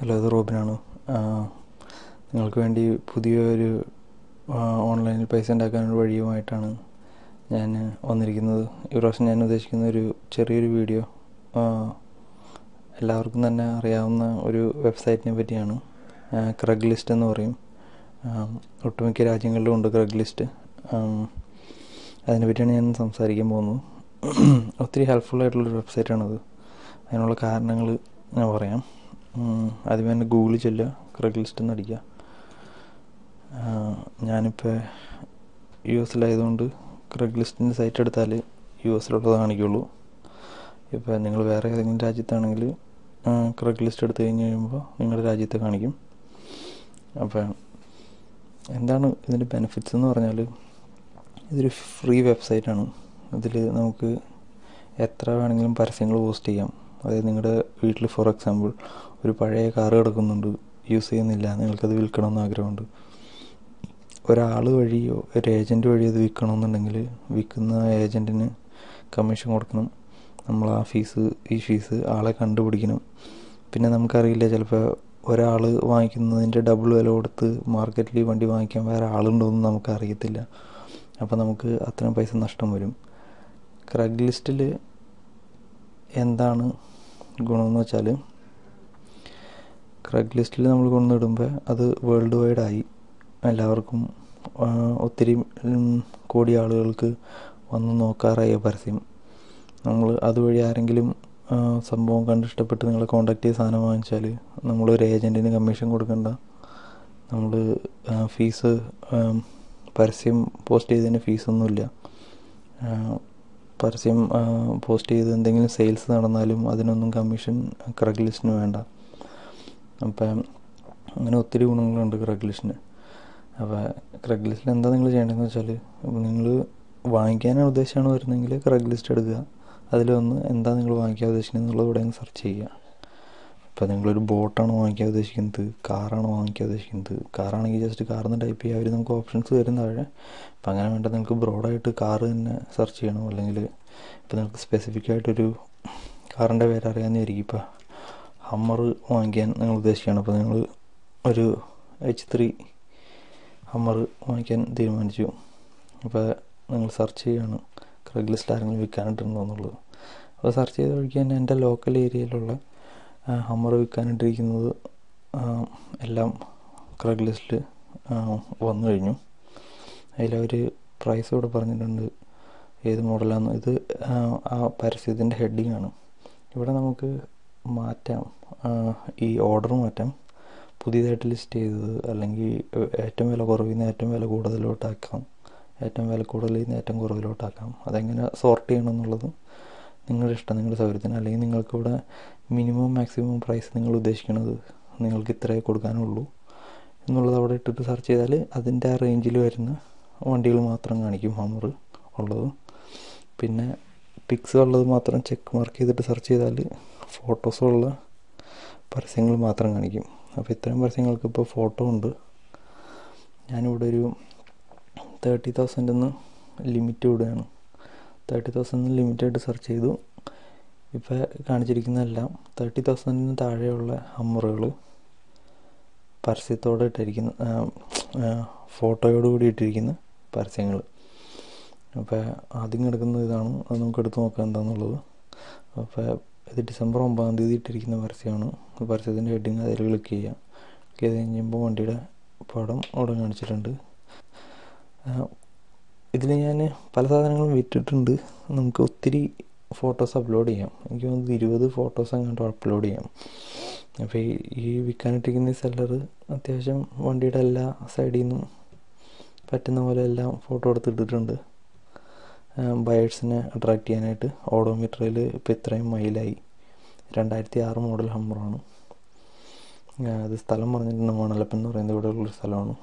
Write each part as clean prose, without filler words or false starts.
Hello, ഇത് റോബിനാണ്. നിങ്ങൾക്ക് വേണ്ടി പുതിയൊരു ഓൺലൈനിൽ പൈസ ഉണ്ടാക്കാനൊരു വഴിയുമായിട്ടാണ് ഞാൻ വന്നിരിക്കുന്നത്. ഈ പ്രാവശ്യം ഞാൻ ഉദ്ദേശിക്കുന്ന ഒരു ചെറിയൊരു വീഡിയോ എല്ലാവർക്കും തന്നെ അറിയാവുന്ന ഒരു വെബ്സൈറ്റിനെ പറ്റിയാണ്. ക്രെഗ് ലിസ്റ്റ് എന്ന് പറയും. ഒട്ടുമിക്ക രാജ്യങ്ങളിലും ഉണ്ട് ക്രെഗ് ലിസ്റ്റ്. അതിനെ പറ്റിയാണ് ഞാൻ സംസാരിക്കാൻ പോകുന്നത്. ഒത്തിരി ഹെൽപ്ഫുള്ളായിട്ടുള്ളൊരു വെബ്സൈറ്റാണത്. അതിനുള്ള കാരണങ്ങൾ ഞാൻ പറയാം. ആദ്യം തന്നെ ഗൂഗിളിൽ ചെല്ലുക, ക്രെഗ് ലിസ്റ്റ് എന്ന് അടിക്കുക. ഞാനിപ്പോൾ US-ലായതുകൊണ്ട് ക്രെഗ് ലിസ്റ്റിൻ്റെ സൈറ്റ് എടുത്താൽ US-ലുള്ളത് കാണിക്കുള്ളൂ. ഇപ്പോൾ നിങ്ങൾ വേറെ ഏതെങ്കിലും രാജ്യത്താണെങ്കിൽ ക്രെഗ് ലിസ്റ്റ് എടുത്തു കഴിഞ്ഞ് കഴിയുമ്പോൾ നിങ്ങളുടെ രാജ്യത്തെ കാണിക്കും. അപ്പോൾ എന്താണ് ഇതിൻ്റെ ബെനിഫിറ്റ്സ് എന്ന് പറഞ്ഞാൽ, ഇതൊരു ഫ്രീ വെബ്സൈറ്റാണ്. ഇതിൽ നമുക്ക് എത്ര വേണമെങ്കിലും പരസ്യങ്ങൾ പോസ്റ്റ് ചെയ്യാം. അതായത് നിങ്ങളുടെ വീട്ടിൽ ഫോർ എക്സാമ്പിൾ ഒരു പഴയ കാറ് കിടക്കുന്നുണ്ട്, യൂസ് ചെയ്യുന്നില്ല, നിങ്ങൾക്കത് വിൽക്കണമെന്ന് ആഗ്രഹമുണ്ട്. ഒരാൾ വഴിയോ ഒരു ഏജൻറ്റ് വഴിയോ അത് വിൽക്കണമെന്നുണ്ടെങ്കിൽ വിൽക്കുന്ന ഏജൻറ്റിന് കമ്മീഷൻ കൊടുക്കണം. നമ്മൾ ഈ ഫീസ് ആളെ കണ്ടുപിടിക്കണം. പിന്നെ നമുക്കറിയില്ല, ചിലപ്പോൾ ഒരാൾ വാങ്ങിക്കുന്നതിൻ്റെ ഡബിൾ വില കൊടുത്ത് മാർക്കറ്റിൽ ഈ വണ്ടി വാങ്ങിക്കാൻ വേറെ ആളുണ്ടോയെന്ന് നമുക്കറിയത്തില്ല. അപ്പോൾ നമുക്ക് അത്രയും പൈസ നഷ്ടം വരും. ക്രെഗ് ലിസ്റ്റിൽ എന്താണ് ഗുണമെന്ന് വെച്ചാൽ, ക്രെഗ് ലിസ്റ്റിൽ നമ്മൾ കൊണ്ടുവന്നിടുമ്പോൾ അത് വേൾഡ് വൈഡായി എല്ലാവർക്കും, ഒത്തിരി കോടി ആളുകൾക്ക് വന്ന് നോക്കാറായ പരസ്യം. നമ്മൾ അതുവഴി ആരെങ്കിലും സംഭവം കണ്ടിഷ്ടപ്പെട്ട് നിങ്ങളെ കോൺടാക്ട് ചെയ്ത് സാധനം വാങ്ങിച്ചാൽ നമ്മളൊരു ഏജൻറ്റിന് കമ്മീഷൻ കൊടുക്കണ്ട. നമ്മൾ ഫീസ് പരസ്യം പോസ്റ്റ് ചെയ്തതിന് ഫീസൊന്നുമില്ല. പരസ്യം പോസ്റ്റ് ചെയ്ത് എന്തെങ്കിലും സെയിൽസ് നടന്നാലും അതിനൊന്നും കമ്മീഷൻ ക്രെഗ് ലിസ്റ്റിന് വേണ്ട. അപ്പം അങ്ങനെ ഒത്തിരി ഗുണങ്ങളുണ്ട് ക്രെഗ് ലിസ്റ്റിന്. അപ്പോൾ ക്രെഗ് ലിസ്റ്റിൽ എന്താ നിങ്ങൾ ചെയ്യേണ്ടതെന്ന് വെച്ചാൽ, നിങ്ങൾ വാങ്ങിക്കാനാണ് ഉദ്ദേശിച്ചാണ് വരുന്നതെങ്കിൽ ക്രെഗ് ലിസ്റ്റ് എടുക്കുക. അതിൽ വന്ന് എന്താ നിങ്ങൾ വാങ്ങിക്കാൻ ഉദ്ദേശിക്കുന്നത് എന്നുള്ളത് ഇവിടെ സെർച്ച് ചെയ്യുക. ഇപ്പോൾ നിങ്ങളൊരു ബോട്ടാണ് വാങ്ങിക്കാൻ ഉദ്ദേശിക്കുന്നത്, കാറാണ് വാങ്ങിക്കാൻ ഉദ്ദേശിക്കുന്നത്. കാറാണെങ്കിൽ ജസ്റ്റ് കാറെന്ന് ടൈപ്പ് ചെയ്യുക, അവർ നമുക്ക് ഓപ്ഷൻസ് തരും താഴെ. അപ്പം അങ്ങനെ വേണ്ട, നിങ്ങൾക്ക് ബ്രോഡായിട്ട് കാറ് തന്നെ സെർച്ച് ചെയ്യണം. അല്ലെങ്കിൽ ഇപ്പോൾ നിങ്ങൾക്ക് സ്പെസിഫിക് ആയിട്ടൊരു കാറിൻ്റെ പേര് അറിയാമെന്നായിരിക്കും. ഇപ്പോൾ ഹമ്മർ വാങ്ങിക്കാൻ നിങ്ങൾ ഉദ്ദേശിക്കുകയാണ്. അപ്പോൾ നിങ്ങൾ ഒരു H3 ഹമ്മർ വാങ്ങിക്കാൻ തീരുമാനിച്ചു. അപ്പോൾ നിങ്ങൾ സെർച്ച് ചെയ്യുകയാണ് ക്രെഗ് ലിസ്റ്റിൽ ആരെങ്കിലും വിൽക്കാനിട്ടുണ്ടോ എന്നുള്ളത്. അപ്പോൾ സെർച്ച് ചെയ്ത് വഴിക്ക് തന്നെ എൻ്റെ ലോക്കൽ ഏരിയയിലുള്ള ഹമ്മർ വിൽക്കാനിട്ടിരിക്കുന്നത് എല്ലാം ക്രെഗ് ലിസ്റ്റിൽ വന്നു കഴിഞ്ഞു. അതിലവർ പ്രൈസ് ഇവിടെ പറഞ്ഞിട്ടുണ്ട്, ഏത് മോഡലാണെന്ന്. ഇത് ആ പരസ്യത്തിൻ്റെ ഹെഡിങ് ആണ്. ഇവിടെ നമുക്ക് മാറ്റാം, ഈ ഓർഡർ മാറ്റാം. പുതിയതായിട്ട് ലിസ്റ്റ് ചെയ്തത്, അല്ലെങ്കിൽ ഏറ്റവും വില കുറവിൽ നിന്ന് ഏറ്റവും വില കൂടുതലോട്ടാക്കാം, ഏറ്റവും വില കൂടുതലിൽ നിന്ന് ഏറ്റവും കുറവിലോട്ടാക്കാം. അതെങ്ങനെ സോർട്ട് ചെയ്യണം എന്നുള്ളത് നിങ്ങളുടെ ഇഷ്ടം, നിങ്ങളുടെ സൗകര്യത്തിന്. അല്ലെങ്കിൽ നിങ്ങൾക്കിവിടെ മിനിമം മാക്സിമം പ്രൈസ് നിങ്ങൾ ഉദ്ദേശിക്കുന്നത് നിങ്ങൾക്ക് ഇത്രയേ കൊടുക്കാനുള്ളൂ എന്നുള്ളത് അവിടെ ഇട്ടിട്ട് സെർച്ച് ചെയ്താൽ അതിൻ്റെ ആ റേഞ്ചിൽ വരുന്ന വണ്ടികൾ മാത്രം കാണിക്കും ഹമ്മർ ഉള്ളത്. പിന്നെ പിക്സ് ഉള്ളത് മാത്രം ചെക്ക് മാർക്ക് ചെയ്തിട്ട് സെർച്ച് ചെയ്താൽ ഫോട്ടോസുള്ള പരസ്യങ്ങൾ മാത്രം കാണിക്കും. അപ്പോൾ ഇത്രയും പരസ്യങ്ങൾക്ക് ഇപ്പോൾ ഫോട്ടോ ഉണ്ട്. ഞാനിവിടെ ഒരു 30,000 ലിമിറ്റ് വിടുകയാണ്. 30,000 ലിമിറ്റായിട്ട് സെർച്ച് ചെയ്തു. ഇപ്പോൾ കാണിച്ചിരിക്കുന്നതെല്ലാം 30,000 താഴെയുള്ള ഹമ്മറുകൾ പരസ്യത്തോടെ ഇട്ടിരിക്കുന്ന, ഫോട്ടോയോടുകൂടി ഇട്ടിരിക്കുന്ന പരസ്യങ്ങൾ. അപ്പോൾ ആദ്യം കിടക്കുന്നത് ഇതാണ്. അത് നമുക്ക് എടുത്ത് നോക്കാം എന്താണെന്നുള്ളത്. അപ്പോൾ ഇത് December 9 ഇട്ടിരിക്കുന്ന പരസ്യമാണ്. പരസ്യത്തിൻ്റെ ഹെഡിങ് അതിൽ ക്ലിക്ക് ചെയ്യുക. ക്ലിക്ക് ചെയ്ത് കഴിയുമ്പോൾ വണ്ടിയുടെ പടം അവിടെ കാണിച്ചിട്ടുണ്ട്. ഇതിൽ ഞാൻ പല സാധനങ്ങളും വിറ്റിട്ടുണ്ട്. നമുക്ക് ഒത്തിരി ഫോട്ടോസ് അപ്ലോഡ് ചെയ്യാം. എനിക്ക് തോന്നുന്നത് 20 ഫോട്ടോസ് അങ്ങോട്ട് അപ്ലോഡ് ചെയ്യാം. അപ്പോൾ ഈ വിൽക്കാനിട്ടിരിക്കുന്ന സെല്ലർ അത്യാവശ്യം വണ്ടിയുടെ എല്ലാ സൈഡിൽ നിന്നും പറ്റുന്ന പോലെ എല്ലാം ഫോട്ടോ എടുത്തിട്ടിട്ടുണ്ട്. ബയേഴ്സിനെ അട്രാക്റ്റ് ചെയ്യാനായിട്ട്. ഓഡോമീറ്ററിൽ ഇപ്പോൾ ഇത്രയും മൈലായി. 2006 മോഡൽ ഹമ്മറാണ്. അത് സ്ഥലം പറഞ്ഞിട്ടുണ്ട്, മണലപ്പൻ എന്ന് പറയുന്നത് ഇവിടെ ഉള്ളൊരു സ്ഥലമാണ്.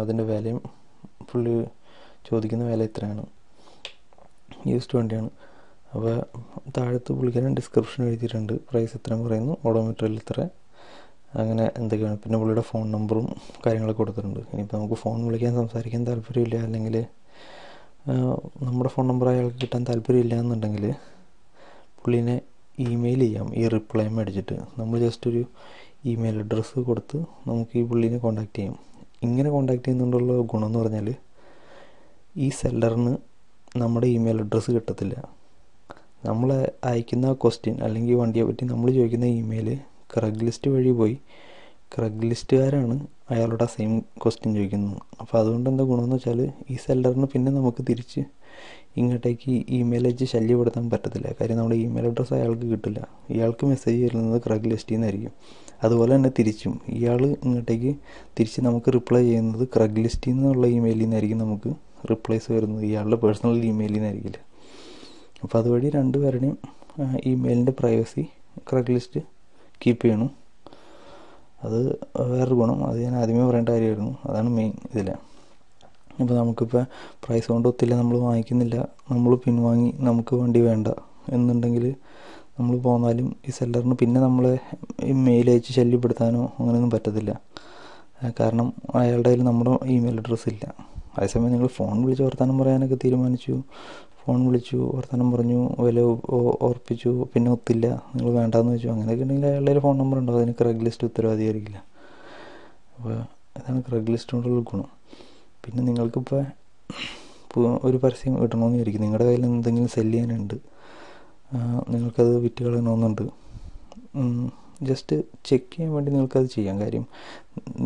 അതിൻ്റെ വിലയും പുള്ളി ചോദിക്കുന്ന വില ഇത്രയാണ്. യൂസ്ഡ് വണ്ടിയാണ്. അപ്പോൾ താഴത്ത് പുള്ളിക്കാരൻ ഡിസ്ക്രിപ്ഷൻ എഴുതിയിട്ടുണ്ട്. പ്രൈസ് ഇത്രയും പറയുന്നു, ഓഡോമീറ്ററിൽ ഇത്ര, അങ്ങനെ എന്തൊക്കെയാണ്. പിന്നെ പുള്ളിയുടെ ഫോൺ നമ്പറും കാര്യങ്ങളൊക്കെ കൊടുത്തിട്ടുണ്ട്. ഇനിയിപ്പോൾ നമുക്ക് ഫോൺ വിളിക്കാൻ സംസാരിക്കാൻ താല്പര്യമില്ല, അല്ലെങ്കിൽ നമ്മുടെ ഫോൺ നമ്പർ അയാൾക്ക് കിട്ടാൻ താല്പര്യമില്ല എന്നുണ്ടെങ്കിൽ പുള്ളീനെ ഇമെയിൽ ചെയ്യാം. ഈ റിപ്ലൈ മേടിച്ചിട്ട് നമ്മൾ ജസ്റ്റ് ഒരു ഇമെയിൽ അഡ്രസ്സ് കൊടുത്ത് നമുക്ക് ഈ പുള്ളീനെ കോൺടാക്റ്റ് ചെയ്യാം. ഇങ്ങനെ കോൺടാക്റ്റ് ചെയ്യുന്നതുകൊണ്ടുള്ള ഗുണം എന്ന് പറഞ്ഞാൽ ഈ സെല്ലറിന് നമ്മുടെ ഇമെയിൽ അഡ്രസ്സ് കിട്ടത്തില്ല. നമ്മൾ അയക്കുന്ന ക്വസ്റ്റ്യൻ അല്ലെങ്കിൽ വണ്ടിയെ പറ്റി നമ്മൾ ചോദിക്കുന്ന ഇമെയിൽ ക്രെഗ്ലിസ്റ്റ് വഴി പോയി ക്രെഗ്ലിസ്റ്റുകാരാണ് അയാളുടെ സെയിം ക്വസ്റ്റ്യൻ ചോദിക്കുന്നത്. അപ്പോൾ അതുകൊണ്ട് എന്താ ഗുണമെന്ന് വെച്ചാൽ ഈ സെല്ലറിന് പിന്നെ നമുക്ക് തിരിച്ച് ഇങ്ങോട്ടേക്ക് ഇമെയിൽ അയച്ച് ശല്യപ്പെടുത്താൻ പറ്റത്തില്ല. കാര്യം നമ്മുടെ ഇമെയിൽ അഡ്രസ്സ് അയാൾക്ക് കിട്ടില്ല. ഇയാൾക്ക് മെസ്സേജ് വരുന്നത് ക്രെഗ്ലിസ്റ്റിൽ നിന്നായിരിക്കും. അതുപോലെ തന്നെ തിരിച്ചും ഇയാൾ ഇങ്ങോട്ടേക്ക് തിരിച്ച് നമുക്ക് റിപ്ലൈ ചെയ്യുന്നത് ക്രെഗ്ലിസ്റ്റിൽ നിന്നുള്ള ഇമെയിലിൽ നിന്നായിരിക്കും നമുക്ക് റിപ്ലൈസ് വരുന്നത്, ഇയാളുടെ പേഴ്സണൽ ഇമെയിലിൽ നിന്നായിരിക്കില്ല. അപ്പോൾ അതുവഴി രണ്ടുപേരുടെയും ഇമെയിലിൻ്റെ പ്രൈവസി ക്രെഗ്ലിസ്റ്റ് കീപ്പ് ചെയ്യണം. അത് വേറൊരു ഗുണം, അത് ഞാൻ ആദ്യമേ പറയേണ്ട കാര്യമായിരുന്നു. അതാണ് മെയിൻ ഇതിൽ. ഇപ്പോൾ നമുക്കിപ്പോൾ പ്രൈസ് കൊണ്ട് ഒത്തില്ല, നമ്മൾ വാങ്ങിക്കുന്നില്ല, നമ്മൾ പിൻവാങ്ങി നമുക്ക് വണ്ടി വേണ്ട എന്നുണ്ടെങ്കിൽ നമ്മൾ പോന്നാലും ഈ സെല്ലറിന് പിന്നെ നമ്മളെ മെയിൽ അയച്ച് ശല്യപ്പെടുത്താനോ അങ്ങനെയൊന്നും പറ്റത്തില്ല. കാരണം അയാളുടെ കയ്യിൽ നമ്മുടെ ഇമെയിൽ അഡ്രസ്സ് ഇല്ല. അതേസമയം നിങ്ങൾ ഫോൺ വിളിച്ച് വർത്തമാനം പറയാനൊക്കെ തീരുമാനിച്ചു, ഫോൺ വിളിച്ചു വർത്തമാനം പറഞ്ഞു, വില ഓർപ്പിച്ചു, പിന്നെ ഒത്തില്ല, നിങ്ങൾ വേണ്ടാന്ന് വെച്ചു, അങ്ങനെയൊക്കെ ഉണ്ടെങ്കിൽ അയാളുടെ ഫോൺ നമ്പർ ഉണ്ടാവും. അതിന് ക്രെഗ്ലിസ്റ്റ് ഉത്തരവാദിയായിരിക്കില്ല. അപ്പോൾ ഇതാണ് ക്രെഗ്ലിസ്റ്റ് കൊണ്ടുള്ള ഗുണം. പിന്നെ നിങ്ങൾക്കിപ്പോൾ ഒരു പരസ്യം ഇടണമെന്ന് വിചാരിക്കും, നിങ്ങളുടെ കയ്യിൽ എന്തെങ്കിലും സെല്ല് ചെയ്യാനുണ്ട്, നിങ്ങൾക്കത് വിറ്റ് കളയണമെന്നുണ്ട്, ജസ്റ്റ് ചെക്ക് ചെയ്യാൻ വേണ്ടി നിങ്ങൾക്കത് ചെയ്യാം. കാര്യം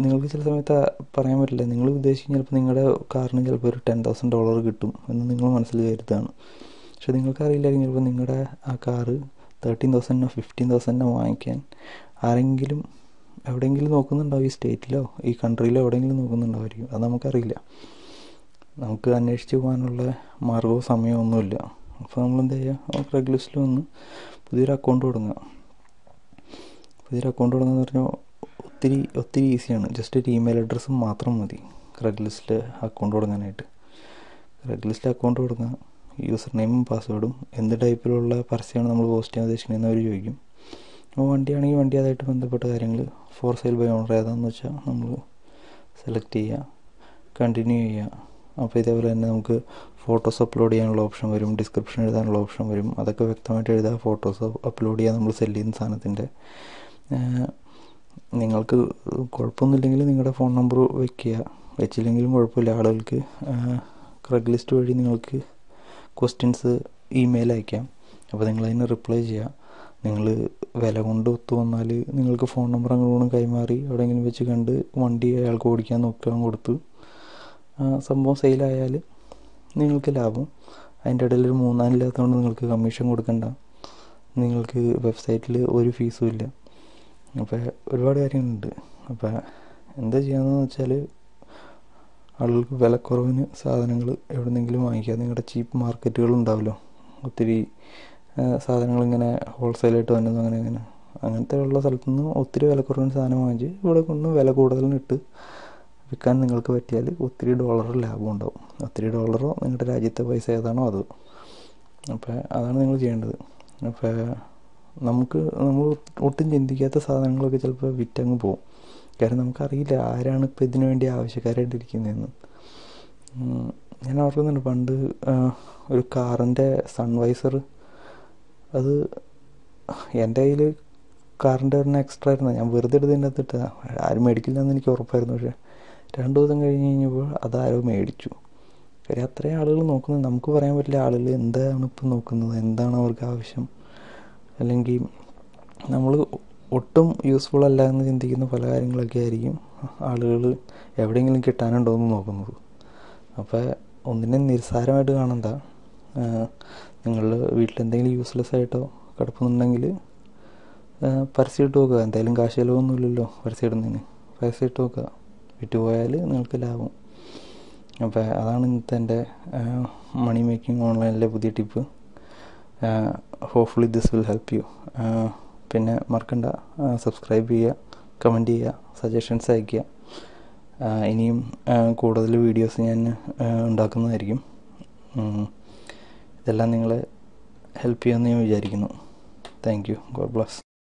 നിങ്ങൾക്ക് ചില സമയത്ത് പറയാൻ പറ്റില്ല. നിങ്ങൾ ഉദ്ദേശിച്ച് ചിലപ്പോൾ നിങ്ങളുടെ കാറിന് ചിലപ്പോൾ ഒരു $10,000 കിട്ടും എന്ന് നിങ്ങൾ മനസ്സിൽ കരുതാണ്. പക്ഷെ നിങ്ങൾക്കറിയില്ലായിരിക്കും ചിലപ്പോൾ നിങ്ങളുടെ ആ കാറ് 13,000 15,000 വാങ്ങിക്കാൻ ആരെങ്കിലും എവിടെയെങ്കിലും നോക്കുന്നുണ്ടാവും. ഈ സ്റ്റേറ്റിലോ ഈ കൺട്രിയിലോ എവിടെയെങ്കിലും നോക്കുന്നുണ്ടാവുമായിരിക്കും. അത് നമുക്കറിയില്ല. നമുക്ക് അന്വേഷിച്ച് പോകാനുള്ള മാർഗമോ സമയമോ ഒന്നുമില്ല. അപ്പോൾ നമ്മളെന്ത് ചെയ്യുക, ക്രെഗ്ലിസ്റ്റിൽ വന്ന് പുതിയൊരു അക്കൗണ്ട് തുടങ്ങുക. പുതിയൊരു അക്കൗണ്ട് തുടങ്ങുക എന്ന് പറഞ്ഞാൽ ഒത്തിരി ഈസിയാണ്. ജസ്റ്റ് ഒരു ഇമെയിൽ അഡ്രസ്സും മാത്രം മതി ക്രെഗ്ലിസ്റ്റിൽ അക്കൗണ്ട് തുടങ്ങാനായിട്ട്. ക്രെഗ്ലിസ്റ്റിൽ അക്കൗണ്ട് തുടങ്ങുക, യൂസർ നെയിമും പാസ്വേഡും എന്ത് ടൈപ്പിലുള്ള പരസ്യമാണ് നമ്മൾ പോസ്റ്റ് ചെയ്യാൻ ഉദ്ദേശിക്കുന്നതെന്ന് അവർ ചോദിക്കും. അപ്പോൾ വണ്ടിയാണെങ്കിൽ വണ്ടി അതായിട്ട് ബന്ധപ്പെട്ട കാര്യങ്ങൾ, ഫോർ സെയിൽ ബൈ ഓണർ ഏതാണെന്ന് വെച്ചാൽ നമ്മൾ സെലക്ട് ചെയ്യുക, കണ്ടിന്യൂ ചെയ്യുക. അപ്പോൾ ഇതേപോലെ തന്നെ നമുക്ക് ഫോട്ടോസ് അപ്ലോഡ് ചെയ്യാനുള്ള ഓപ്ഷൻ വരും, ഡിസ്ക്രിപ്ഷൻ എഴുതാനുള്ള ഓപ്ഷൻ വരും. അതൊക്കെ വ്യക്തമായിട്ട് എഴുതുക. ഫോട്ടോസ് അപ്ലോഡ് ചെയ്യുക നമ്മൾ സെല്ല് ചെയ്യുന്ന സാധനത്തിൻ്റെ. നിങ്ങൾക്ക് കുഴപ്പമൊന്നുമില്ലെങ്കിൽ നിങ്ങളുടെ ഫോൺ നമ്പർ വെച്ചില്ലെങ്കിലും കുഴപ്പമില്ല. ആളുകൾക്ക് ക്രെഗ്ലിസ്റ്റ് വഴി നിങ്ങൾക്ക് ക്വസ്റ്റ്യൻസ് ഇമെയിൽ അയക്കാം. അപ്പോൾ നിങ്ങളതിന് റിപ്ലൈ ചെയ്യുക. നിങ്ങൾ വില കൊണ്ട് ഒത്തു വന്നാൽ നിങ്ങൾക്ക് ഫോൺ നമ്പർ അങ്ങോട്ടും കൈമാറി എവിടെയെങ്കിലും വെച്ച് കണ്ട് വണ്ടി അയാൾക്ക് ഓടിക്കാൻ നോക്കാൻ കൊടുത്ത് സംഭവം സെയിലായാൽ നിങ്ങൾക്ക് ലാഭം. അതിൻ്റെ ഇടയിൽ ഒരു മൂന്നാലില്ലാത്തതുകൊണ്ട് നിങ്ങൾക്ക് കമ്മീഷൻ കൊടുക്കണ്ട. നിങ്ങൾക്ക് വെബ്സൈറ്റിൽ ഒരു ഫീസും ഇല്ല. അപ്പോൾ ഒരുപാട് കാര്യങ്ങളുണ്ട്. അപ്പോൾ എന്താ ചെയ്യാമെന്ന് വെച്ചാൽ ആളുകൾക്ക് വിലക്കുറവിന് സാധനങ്ങൾ എവിടെന്നെങ്കിലും വാങ്ങിക്കുക. നിങ്ങളുടെ ചീപ്പ് മാർക്കറ്റുകളുണ്ടാവുമല്ലോ, ഒത്തിരി സാധനങ്ങൾ ഇങ്ങനെ ഹോൾസെയിലായിട്ട് വന്നത് അങ്ങനത്തെ ഉള്ള സ്ഥലത്തു നിന്ന് ഒത്തിരി വിലക്കുറവിന് സാധനം വാങ്ങിച്ച് ഇവിടെ കൊണ്ട് വില കൂടുതലിനിട്ട് വിൽക്കാൻ നിങ്ങൾക്ക് പറ്റിയാൽ ഒത്തിരി ഡോളർ ലാഭം ഉണ്ടാവും. ഒത്തിരി ഡോളറോ നിങ്ങളുടെ രാജ്യത്തെ പൈസ ഏതാണോ അത്. അപ്പോൾ അതാണ് നിങ്ങൾ ചെയ്യേണ്ടത്. അപ്പോൾ നമ്മൾ ഒട്ടും ചിന്തിക്കാത്ത സാധനങ്ങളൊക്കെ ചിലപ്പോൾ വിറ്റങ്ങ് പോകും. കാരണം നമുക്കറിയില്ല ആരാണ് ഇപ്പോൾ ഇതിനു വേണ്ടി ആവശ്യക്കാരായിട്ടിരിക്കുന്നതെന്ന്. ഞാൻ ഓർക്കുന്നുണ്ട് പണ്ട് ഒരു കാറിൻ്റെ സൺവൈസർ, അത് എൻ്റെ കയ്യിൽ കാറിൻ്റെ ഒരെണ്ണം എക്സ്ട്രാ ആയിരുന്നു. ഞാൻ വെറുതെ എടുത്തതിൻ്റെ അകത്തിട്ട് ആരും മേടിക്കില്ല എന്ന് എനിക്ക് ഉറപ്പായിരുന്നു. പക്ഷേ 2 ദിവസം കഴിഞ്ഞപ്പോൾ അതാരോ മേടിച്ചു. കാര്യം അത്രയും ആളുകൾ നോക്കുന്നത്. നമുക്ക് പറയാൻ പറ്റില്ല ആളുകൾ എന്താണ് ഇപ്പം നോക്കുന്നത്, എന്താണ് അവർക്ക് ആവശ്യം. അല്ലെങ്കിൽ നമ്മൾ ഒട്ടും യൂസ്ഫുൾ അല്ല എന്ന് ചിന്തിക്കുന്ന പല കാര്യങ്ങളൊക്കെ ആയിരിക്കും ആളുകൾ എവിടെയെങ്കിലും കിട്ടാനുണ്ടോ എന്ന് നോക്കുന്നത്. അപ്പോൾ ഒന്നിനെ നിസ്സാരമായിട്ട് കാണണ്ട. നിങ്ങളുടെ വീട്ടിലെന്തെങ്കിലും യൂസ്ലെസ് ആയിട്ടോ കിടപ്പുന്നുണ്ടെങ്കിൽ പരസ്യം ഇട്ട് നോക്കുക. എന്തായാലും കാശ് ചിലവൊന്നുമില്ലല്ലോ പരസ്യം ഇടുന്നതിന്. പരസ്യം ഇട്ട് നോക്കുക, വിറ്റുപോയാൽ നിങ്ങൾക്ക് ലാഭം. അപ്പോൾ അതാണ് ഇന്നത്തെ എൻ്റെ മണി മേക്കിംഗ് ഓൺലൈനിലെ പുതിയ tip. Hopefully this will help you. പിന്നെ മറക്കണ്ട, സബ്സ്ക്രൈബ് ചെയ്യുക, കമൻറ്റ് ചെയ്യുക, സജഷൻസ് അയയ്ക്കുക. ഇനിയും കൂടുതൽ വീഡിയോസ് ഞാൻ ഉണ്ടാക്കുന്നതായിരിക്കും. ഇതെല്ലാം നിങ്ങളെ ഹെൽപ്പ് ചെയ്യുമെന്ന് ഞാൻ വിചാരിക്കുന്നു. Thank you. God bless.